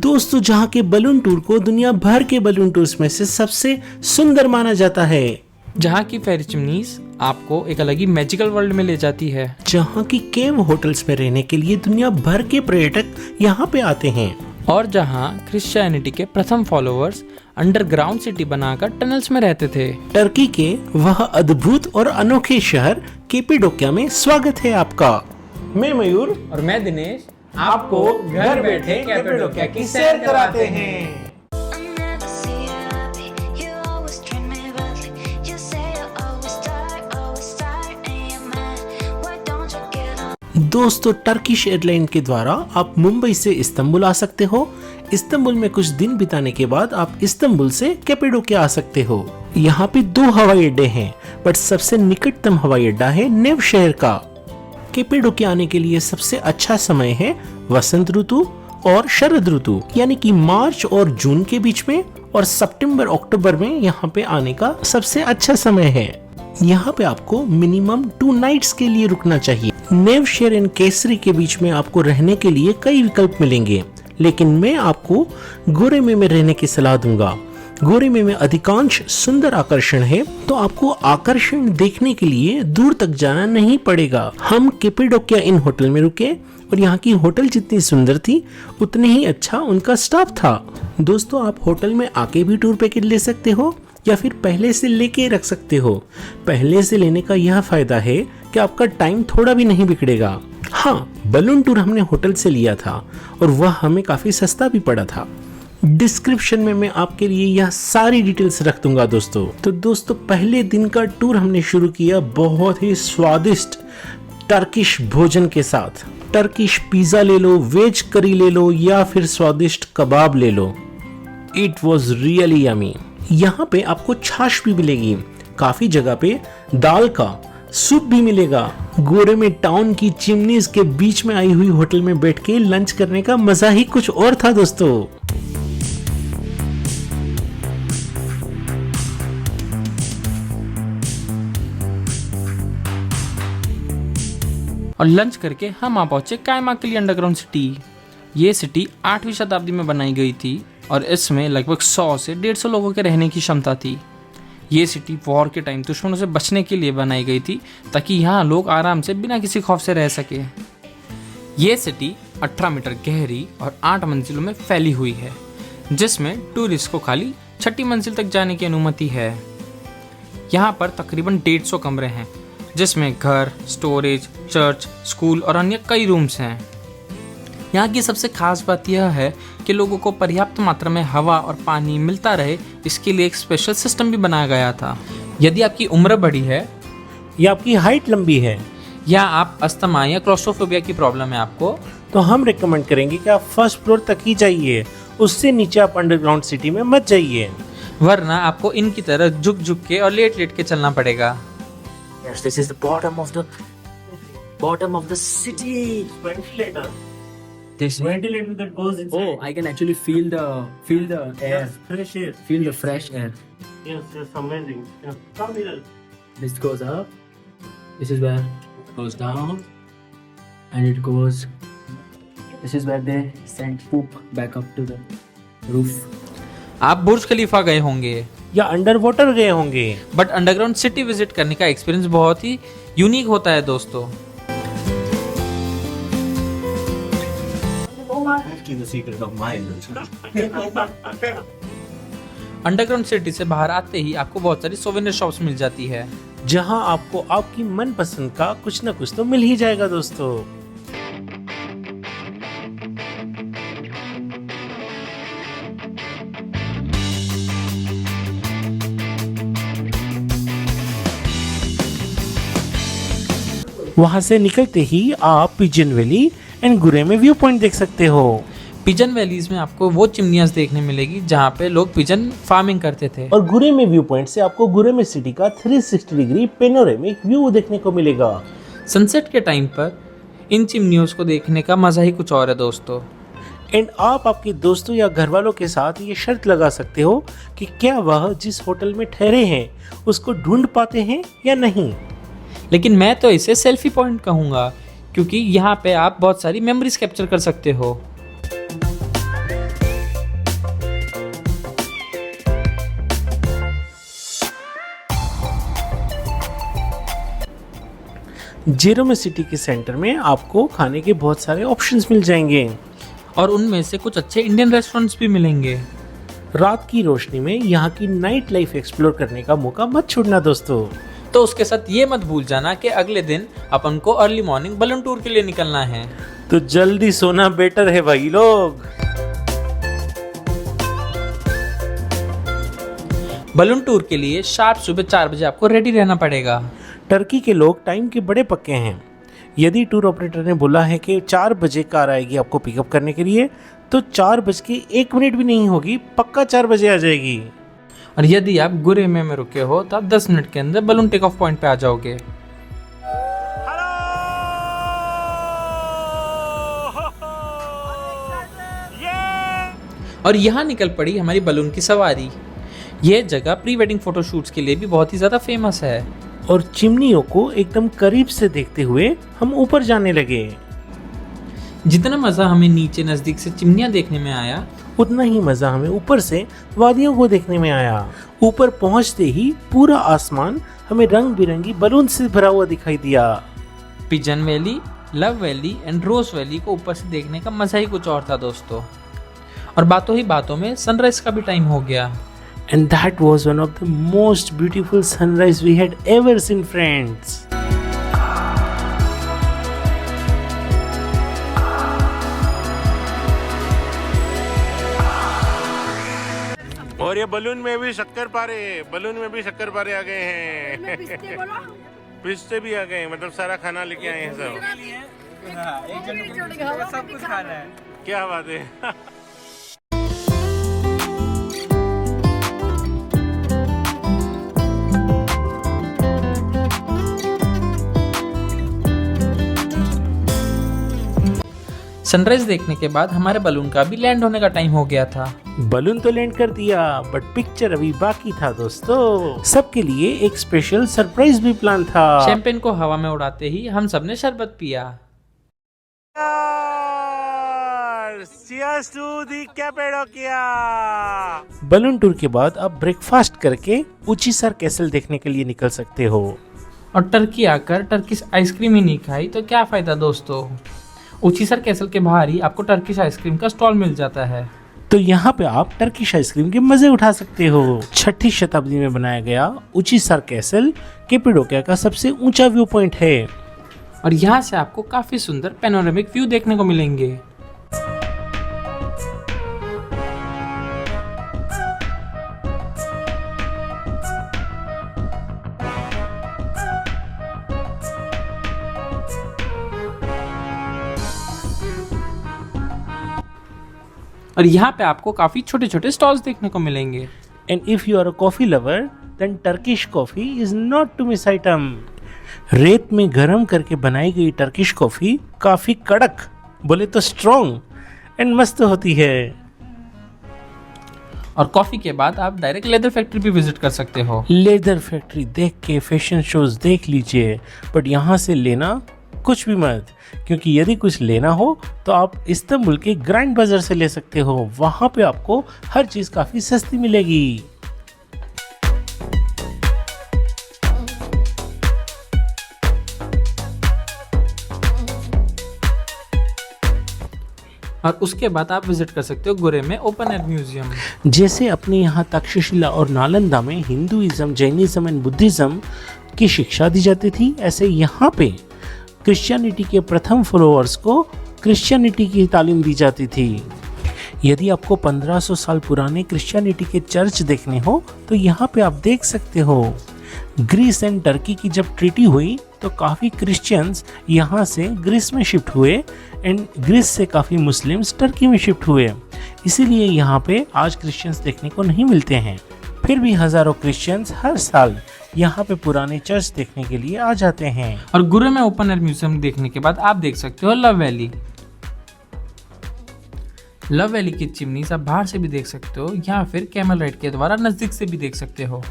दोस्तों, जहाँ के बलून टूर को दुनिया भर के बलून टूर्स में से सबसे सुंदर माना जाता है, जहाँ की फेरी चिमनीज आपको एक अलग ही मैजिकल वर्ल्ड में ले जाती है, जहाँ की केव होटल्स में रहने के लिए दुनिया भर के पर्यटक यहाँ पे आते हैं, और जहाँ क्रिश्चियनिटी के प्रथम फॉलोअर्स अंडरग्राउंड सिटी बनाकर टनल्स में रहते थे। टर्की के वह अद्भुत और अनोखे शहर केपेडोकिया में स्वागत है आपका। मैं मयूर और मैं दिनेश आपको घर बैठे कैपेडोकिया की सैर कराते हैं। दोस्तों, टर्किश एयरलाइन के द्वारा आप मुंबई से इस्तांबुल आ सकते हो। इस्तांबुल में कुछ दिन बिताने के बाद आप इस्तांबुल से कैपेडोकिया आ सकते हो। यहाँ पे 2 हवाई अड्डे हैं, बट सबसे निकटतम हवाई अड्डा है नेव शहर का। कैपेडोकिया आने के लिए सबसे अच्छा समय है वसंत ऋतु और शरद ऋतु, यानी कि मार्च और जून के बीच में, और सितंबर अक्टूबर में यहाँ पे आने का सबसे अच्छा समय है। यहाँ पे आपको मिनिमम 2 नाइट्स के लिए रुकना चाहिए। नेव शहर एंड केसरी के बीच में आपको रहने के लिए कई विकल्प मिलेंगे, लेकिन मैं आपको गोरेमे में रहने की सलाह दूंगा। गोरेमे में अधिकांश सुंदर आकर्षण है, तो आपको आकर्षण देखने के लिए दूर तक जाना नहीं पड़ेगा। हम कैपेडोकिया इन होटल में रुके और यहाँ की होटल जितनी सुंदर थी उतनी ही अच्छा उनका स्टाफ था। दोस्तों, आप होटल में आके भी टूर पैकेज ले सकते हो या फिर पहले से लेके रख सकते हो। पहले से लेने का यह फायदा है कि आपका टाइम थोड़ा भी नहीं बिगड़ेगा। हाँ, बलून टूर हमने होटल से लिया था और वह हमें काफी सस्ता भी पड़ा था। डिस्क्रिप्शन में मैं आपके लिए यह सारी डिटेल्स रख दूंगा दोस्तों। तो दोस्तों, पहले दिन का टूर हमने शुरू किया बहुत ही स्वादिष्ट टर्किश भोजन के साथ। टर्किश पिज्जा ले लो, वेज करी ले लो या फिर स्वादिष्ट कबाब ले लो। It was really yummy. यहाँ पे आपको छाछ भी मिलेगी, काफी जगह पे दाल का सूप भी मिलेगा। गोरेमे टाउन की चिमनीज के बीच में आई हुई होटल में बैठ के लंच करने का मजा ही कुछ और था दोस्तों। और लंच करके हम आ पहुंचे कायमाकली अंडरग्राउंड सिटी। ये सिटी 8वीं शताब्दी में बनाई गई थी और इसमें लगभग 100 से 150 लोगों के रहने की क्षमता थी। ये सिटी वॉर के टाइम दुश्मनों से बचने के लिए बनाई गई थी, ताकि यहाँ लोग आराम से बिना किसी खौफ से रह सके। ये सिटी 18 मीटर गहरी और 8 मंजिलों में फैली हुई है, जिसमें टूरिस्ट को खाली 6ठी मंजिल तक जाने की अनुमति है। यहाँ पर तकरीबन 150 कमरे हैं, जिसमें घर, स्टोरेज, चर्च, स्कूल और अन्य कई रूम्स हैं। यहाँ की सबसे खास बात यह है कि लोगों को पर्याप्त मात्रा में हवा और पानी मिलता रहे, इसके लिए एक स्पेशल सिस्टम भी बनाया गया था। यदि आपकी उम्र बड़ी है या आपकी हाइट लंबी है या आप अस्थमा या क्लॉस्ट्रोफोबिया की प्रॉब्लम है आपको, तो हम रिकमेंड करेंगे कि आप फर्स्ट फ्लोर तक ही जाइए, उससे नीचे आप अंडरग्राउंड सिटी में मत जाइए, वरना आपको इनकी तरह झुक झुक के और लेट लेट के चलना पड़ेगा। Yes, this is the bottom of the city. Ventilator. This Ventilator that goes inside. Oh, I can actually feel the air. Yes, fresh air. Feel the fresh air. Yes, amazing. Yeah. Come here. This goes up. This is where it goes down, and it goes. This is where they send poop back up to the roof. आप बुर्ज खलीफा गए होंगे या under water गए होंगे, but underground city visit करने का experience बहुत ही unique होता है दोस्तों। अंडरग्राउंड सिटी से बाहर आते ही आपको बहुत सारी सोवेनियर शॉप्स मिल जाती है, जहां आपको आपकी मनपसंद का कुछ न कुछ तो मिल ही जाएगा दोस्तों। वहां से निकलते ही आप pigeon valley and Goreme view point देख सकते हो। पिजन वैलीज में आपको वो चिमनियाँ देखने मिलेगी जहाँ पे लोग पिजन फार्मिंग करते थे, और गोरेमे व्यू पॉइंट से आपको गोरेमे सिटी का 360 डिग्री पेनोरेमिक व्यू देखने को मिलेगा। सनसेट के टाइम पर इन चिमनियों को देखने का मजा ही कुछ और है दोस्तों। एंड आप आपके दोस्तों या घर वालों के साथ ये शर्त लगा सकते हो कि क्या वह जिस होटल में ठहरे हैं उसको ढूंढ पाते हैं या नहीं। लेकिन मैं तो इसे सेल्फी पॉइंट कहूँगा, क्योंकि यहाँ पे आप बहुत सारी मेमोरीज कैप्चर कर सकते हो। जेरोमे सिटी के सेंटर में आपको खाने के बहुत सारे ऑप्शंस मिल जाएंगे और उनमें से कुछ अच्छे इंडियन रेस्टोरेंट्स भी मिलेंगे। रात की रोशनी में यहाँ की नाइट लाइफ एक्सप्लोर करने का मौका मत छोड़ना दोस्तों। तो उसके साथ ये मत भूल जाना कि अगले दिन अपन को अर्ली मॉर्निंग बलून टूर के लिए निकलना है। तो जल्दी सोना बेटर है भाई लोग। बलून टूर के लिए शार्प सुबह 4 बजे आपको रेडी रहना पड़ेगा। टर्की के लोग टाइम के बड़े पक्के हैं। यदि टूर ऑपरेटर ने बोला है कि 4 बजे कार आएगी आपको पिकअप करने के लिए, तो 4:01 भी नहीं होगी, पक्का 4 बजे आ जाएगी। और यदि आप गुरेमे में रुके हो तो आप 10 मिनट के अंदर बलून टेक ऑफ पॉइंट पे आ जाओगे। और यहाँ निकल पड़ी हमारी बलून की सवारी। यह जगह प्री वेडिंग फोटोशूट्स के लिए भी बहुत ही ज़्यादा फेमस है। और चिमनियों को एकदम करीब से देखते हुए हम ऊपर जाने लगे। जितना मज़ा हमें नीचे नज़दीक से चिमनियाँ देखने में आया, उतना ही मज़ा हमें ऊपर से वादियों को देखने में आया। ऊपर पहुंचते ही पूरा आसमान हमें रंग बिरंगी बलून से भरा हुआ दिखाई दिया। Pigeon valley, love valley and rose valley को ऊपर से देखने का मज़ा ही कुछ और था दोस्तों। और बातों ही बातों में सनराइज का भी टाइम हो गया। And that was one of the most beautiful sunrise we had ever seen, friends. और ये बलून में भी शक्कर पारे आ गए हैं। पिस्ते भी आ गए हैं, मतलब सारा खाना लेके आए हैं सब। सब कुछ खाना है। क्या बात है। सनराइज देखने के बाद हमारे बलून का भी लैंड होने का टाइम हो गया था। बलून तो लैंड कर दिया, बट पिक्चर अभी बाकी था दोस्तों। सबके लिए एक स्पेशल सरप्राइज भी प्लान था। शैंपेन को हवा में उड़ाते ही हम सबने शरबत पिया। Cheers to the Cappadocia! Balloon tour के बाद आप ब्रेकफास्ट करके उचीसर कैसल देखने के लिए निकल सकते हो। और टर्की आकर टर्किश आइसक्रीम ही नहीं खाई तो क्या फायदा दोस्तों। उचीसर कैसल के बाहर ही आपको टर्किश आइसक्रीम का स्टॉल मिल जाता है। तो यहाँ पे आप टर्किश आइसक्रीम के मजे उठा सकते हो। 6ठी शताब्दी में बनाया गया उचीसर कैसल कैपेडोकिया का सबसे ऊंचा व्यू पॉइंट है। और यहाँ से आपको काफी सुंदर पैनोरेमिक व्यू देखने को मिलेंगे। और यहाँ पे आपको काफी छोटे छोटे स्टॉल्स देखने को मिलेंगे। And if you are a coffee lover, then Turkish coffee is not to miss item. रेत में गरम करके बनाई गई टर्किश कॉफी काफी कड़क, बोले तो स्ट्रॉन्ग एंड मस्त होती है। और कॉफी के बाद आप डायरेक्ट लेदर फैक्ट्री भी विजिट कर सकते हो। लेदर फैक्ट्री देख के फैशन शोज देख लीजिए, बट यहाँ से लेना कुछ भी मत, क्योंकि यदि कुछ लेना हो तो आप इस्तांबुल के ग्रैंड बाजार से ले सकते हो। वहाँ पे आपको हर चीज़ काफ़ी सस्ती मिलेगी। और उसके बाद आप विजिट कर सकते हो गुरे में ओपन एयर म्यूजियम। जैसे अपने यहाँ तक्षशिला और नालंदा में हिंदुइज्म, जैनिज्म एंड बुद्धिज्म की शिक्षा दी जाती थी, ऐसे यहाँ पे क्रिश्चियनिटी के प्रथम फॉलोअर्स को क्रिश्चियनिटी की तालीम दी जाती थी। यदि आपको 1500 साल पुराने क्रिश्चियनिटी के चर्च देखने हो तो यहाँ पे आप देख सकते हो। ग्रीस एंड टर्की की जब ट्रीटी हुई तो काफ़ी क्रिश्चियंस यहाँ से ग्रीस में शिफ्ट हुए एंड ग्रीस से काफ़ी मुस्लिम्स टर्की में शिफ्ट हुए। इसीलिए यहाँ पे आज क्रिश्चियंस देखने को नहीं मिलते हैं। फिर भी हज़ारों क्रिश्चियंस हर साल यहाँ पे पुराने चर्च देखने के लिए आ जाते हैं। और गुरे में ओपन एयर म्यूजियम देखने के बाद आप देख सकते हो लव वैली। लव वैली की चिमनी आप बाहर से भी देख सकते हो या फिर कैमल राइड के द्वारा नजदीक से भी देख सकते हो।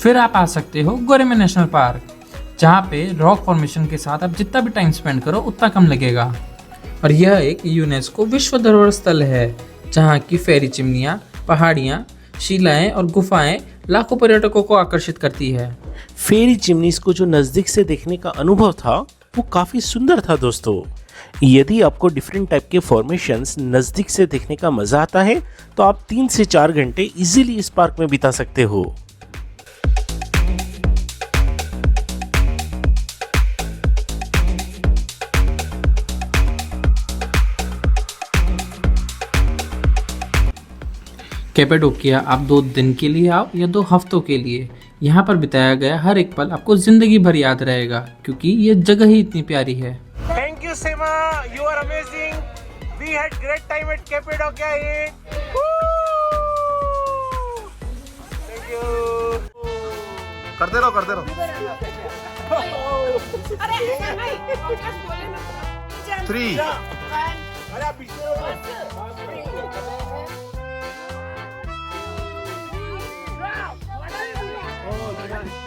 फिर आप आ सकते हो गोरेमे नेशनल पार्क, जहाँ पे रॉक फॉर्मेशन के साथ आप जितना भी टाइम स्पेंड करो उतना कम लगेगा। और यह एक यूनेस्को विश्व धरोहर स्थल है, जहाँ की फेरी चिमनियाँ, पहाड़ियाँ, शिलाएं और गुफाएं लाखों पर्यटकों को आकर्षित करती है। फेरी चिमनीज को जो नज़दीक से देखने का अनुभव था वो काफ़ी सुंदर था दोस्तों। यदि आपको डिफरेंट टाइप के फॉर्मेशंस नज़दीक से देखने का मज़ा आता है तो आप 3 से 4 घंटे इजीली इस पार्क में बिता सकते हो। कैपेडोकिया आप 2 दिन के लिए आओ या 2 हफ्तों के लिए, यहाँ पर बिताया गया हर एक पल आपको जिंदगी भर याद रहेगा, क्योंकि ये जगह ही इतनी प्यारी है। Thank you, Sema. You are amazing. We had great time at Cappadocia. Thank you. करते रहो करते रहो। 3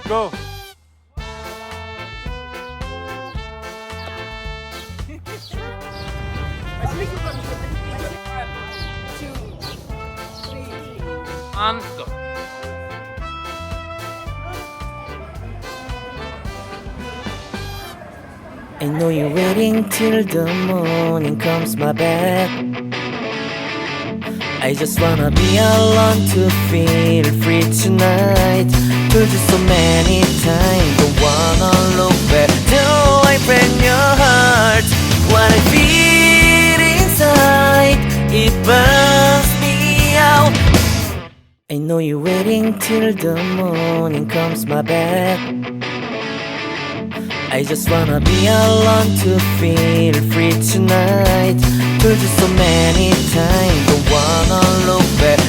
Go. And go. I know you're waiting till the morning comes my back. I just wanna be alone to feel free tonight. Told you so many times, don't wanna look back. Do I break your heart? What I feel inside, it burns me out. I know you're waiting till the morning comes my back. I just wanna be alone to feel free tonight. Told you so many times, don't wanna look back.